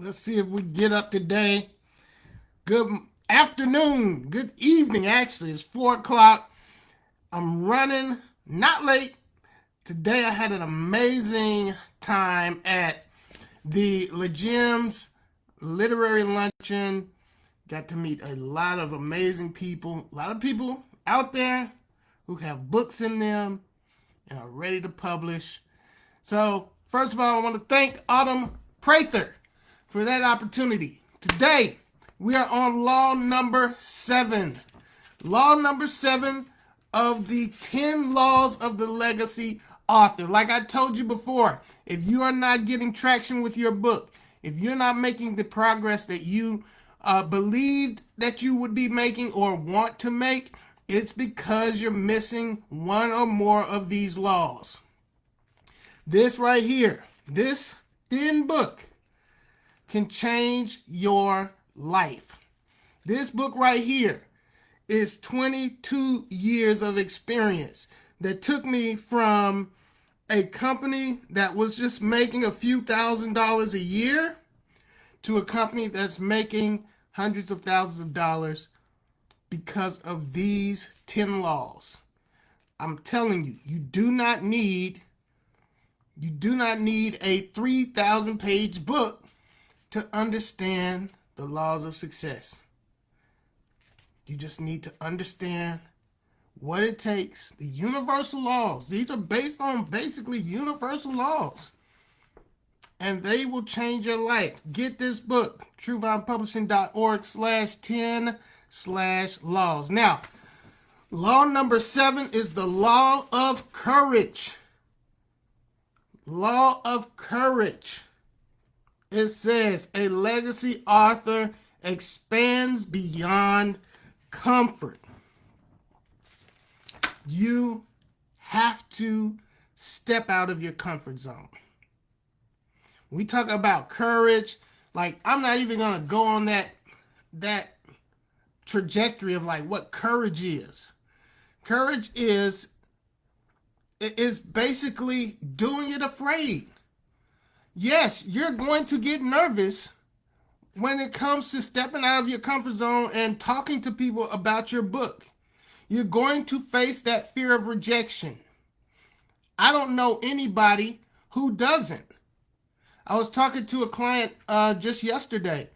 Let's see if we get up today. Good afternoon. Good evening, actually. It's 4 o'clock. I'm running, not late. Today I had an amazing time at the Legems Literary Luncheon. Got to meet a lot of amazing people. A lot of people out there who have books in them and are ready to publish. So, first of all, I want to thank Autumn Prather for that opportunity. Today, we are on law number 7. Law number 7 of the 10 laws of the legacy author. Like I told you before, if you are not getting traction with your book, if you're not making the progress that you believed that you would be making or want to make, it's because you're missing one or more of these laws. This right here, this thin book can change your life. This book right here is 22 years of experience that took me from a company that was just making a few $1,000s a year to a company that's making hundreds of thousands of dollars because of these 10 laws. I'm telling you, you do not need a 3,000 page book to understand the laws of success. You just need to understand what it takes, the universal laws. These are based on basically universal laws, and they will change your life. Get this book, truevinepublishing.org/10/laws. Now, law number 7 is the law of courage. Law of courage. It says a legacy author expands beyond comfort. You have to step out of your comfort zone. We talk about courage, like I'm not even going to go on that trajectory of like what courage is. Courage is basically doing it afraid. Yes, you're going to get nervous when it comes to stepping out of your comfort zone and talking to people about your book. You're going to face that fear of rejection. I don't know anybody who doesn't. I was talking to a client just yesterday,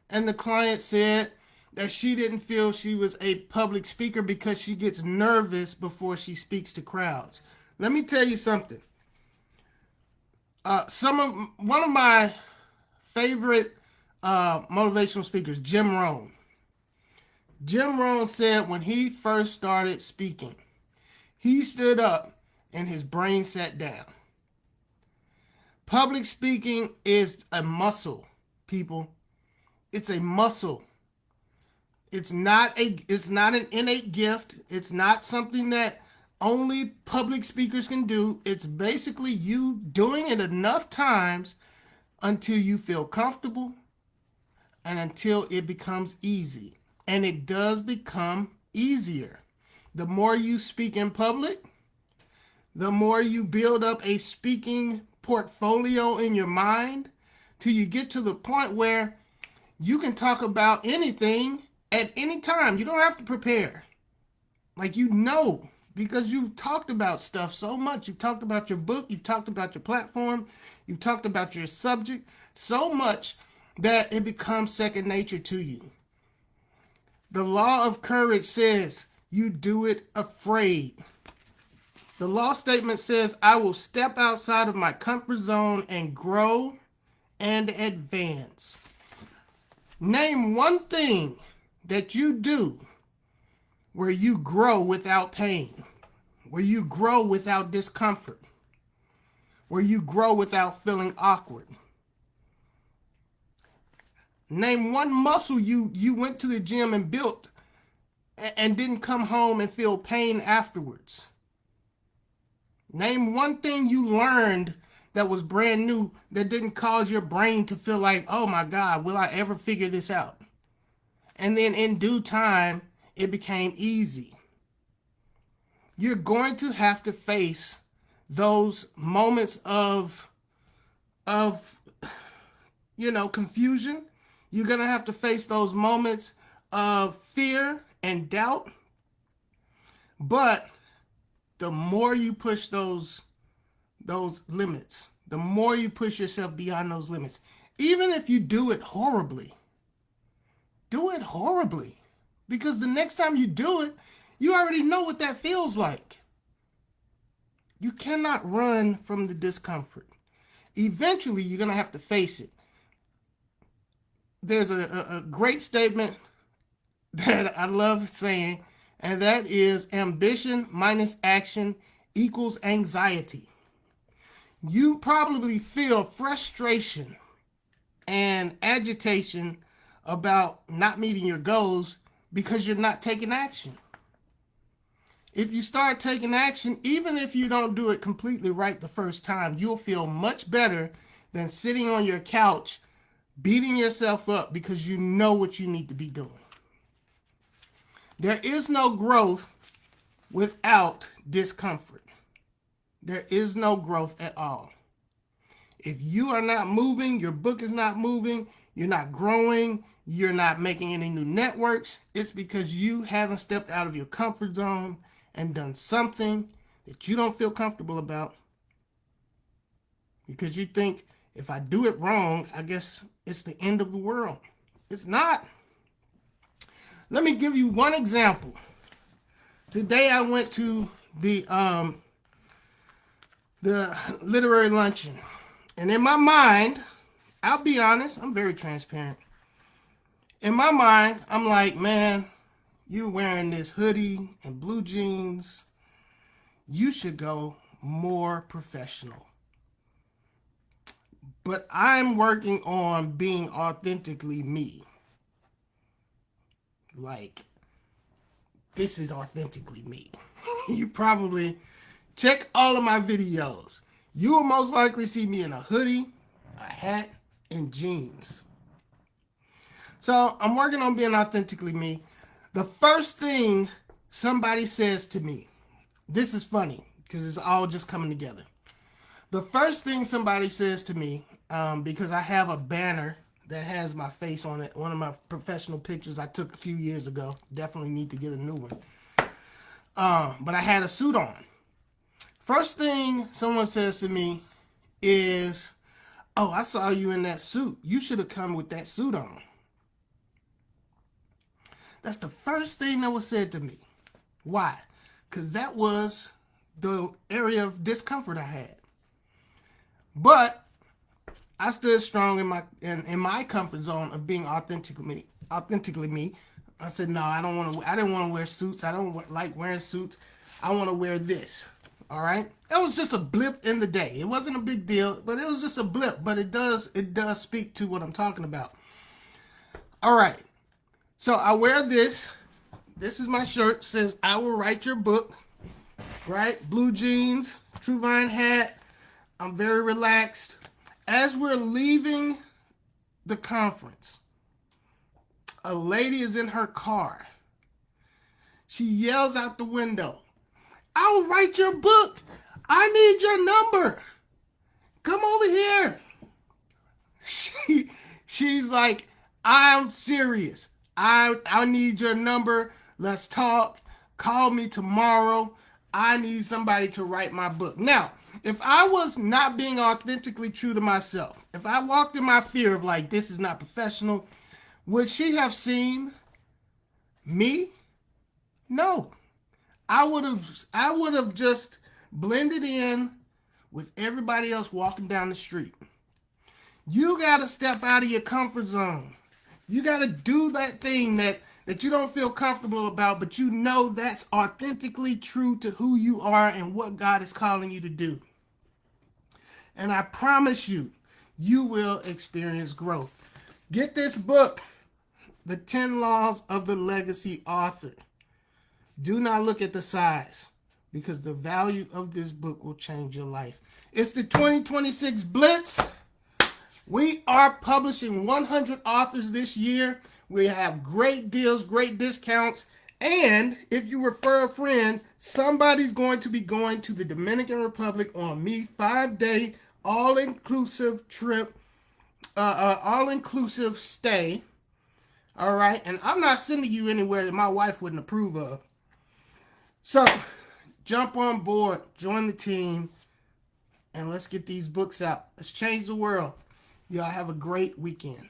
and the client said that she didn't feel she was a public speaker because she gets nervous before she speaks to crowds. Let me tell you something. One of my favorite motivational speakers, Jim Rohn. Jim Rohn said when he first started speaking, he stood up and his brain sat down. Public speaking is a muscle, people. It's a muscle. It's not an innate gift. It's not something that only public speakers can do. It's basically you doing it enough times until you feel comfortable and until it becomes easy. And it does become easier. The more you speak in public, the more you build up a speaking portfolio in your mind till you get to the point where you can talk about anything at any time. You don't have to prepare. Like because you've talked about stuff so much. You've talked about your book. You've talked about your platform. You've talked about your subject so much that it becomes second nature to you. The law of courage says you do it afraid. The law statement says I will step outside of my comfort zone and grow and advance. Name one thing that you do where you grow without pain, where you grow without discomfort, where you grow without feeling awkward. Name one muscle you went to the gym and built and didn't come home and feel pain afterwards. Name one thing you learned that was brand new that didn't cause your brain to feel like, oh my God, will I ever figure this out? And then in due time, it became easy. You're going to have to face those moments of confusion. You're going to have to face those moments of fear and doubt. But the more you push those limits, the more you push yourself beyond those limits, even if you do it horribly, because the next time you do it, you already know what that feels like. You cannot run from the discomfort. Eventually, you're going to have to face it. There's a great statement that I love saying, and that is ambition minus action equals anxiety. You probably feel frustration and agitation about not meeting your goals because you're not taking action. If you start taking action, even if you don't do it completely right the first time, you'll feel much better than sitting on your couch beating yourself up because you know what you need to be doing. There is no growth without discomfort. There is no growth at all. If you are not moving, your book is not moving, you're not growing, you're not making any new networks, it's because you haven't stepped out of your comfort zone and done something that you don't feel comfortable about. Because you think, if I do it wrong, I guess it's the end of the world. It's not. Let me give you one example. Today I went to the literary luncheon. And in my mind, I'll be honest, I'm very transparent. In my mind, I'm like, man, you're wearing this hoodie and blue jeans. You should go more professional. But I'm working on being authentically me. Like, this is authentically me. You probably check all of my videos. You will most likely see me in a hoodie, a hat, and jeans. So I'm working on being authentically me. The first thing somebody says to me, this is funny because it's all just coming together. The first thing somebody says to me, because I have a banner that has my face on it, one of my professional pictures I took a few years ago. Definitely need to get a new one. But I had a suit on. First thing someone says to me is, oh, I saw you in that suit. You should have come with that suit on. That's the first thing that was said to me. Why? Because that was the area of discomfort I had. But I stood strong in my comfort zone of being authentically me. I said, no, I didn't want to wear suits. I don't like wearing suits. I want to wear this. All right. It was just a blip in the day. It wasn't a big deal, but it was just a blip. But it does speak to what I'm talking about. All right. So I wear this. This is my shirt. It says, I will write your book. Right? Blue jeans, True Vine hat. I'm very relaxed. As we're leaving the conference, a lady is in her car. She yells out the window, I'll write your book. I need your number. Come over here. She's like, I'm serious. I need your number. Let's talk. Call me tomorrow. I need somebody to write my book. Now, if I was not being authentically true to myself, if I walked in my fear of like, this is not professional, would she have seen me? No. I would have just blended in with everybody else walking down the street. You got to step out of your comfort zone. You got to do that thing that you don't feel comfortable about, but you know that's authentically true to who you are and what God is calling you to do. And I promise you, you will experience growth. Get this book, The 10 Laws of the Legacy Author. Do not look at the size, because the value of this book will change your life. It's the 2026 Blitz. We are publishing 100 authors this year. We have great deals, great discounts. And if you refer a friend, somebody's going to be going to the Dominican Republic on me 5-day all-inclusive trip. all-inclusive stay. All right, and I'm not sending you anywhere that my wife wouldn't approve of. So jump on board, join the team, and let's get these books out. Let's change the world. Y'all have a great weekend.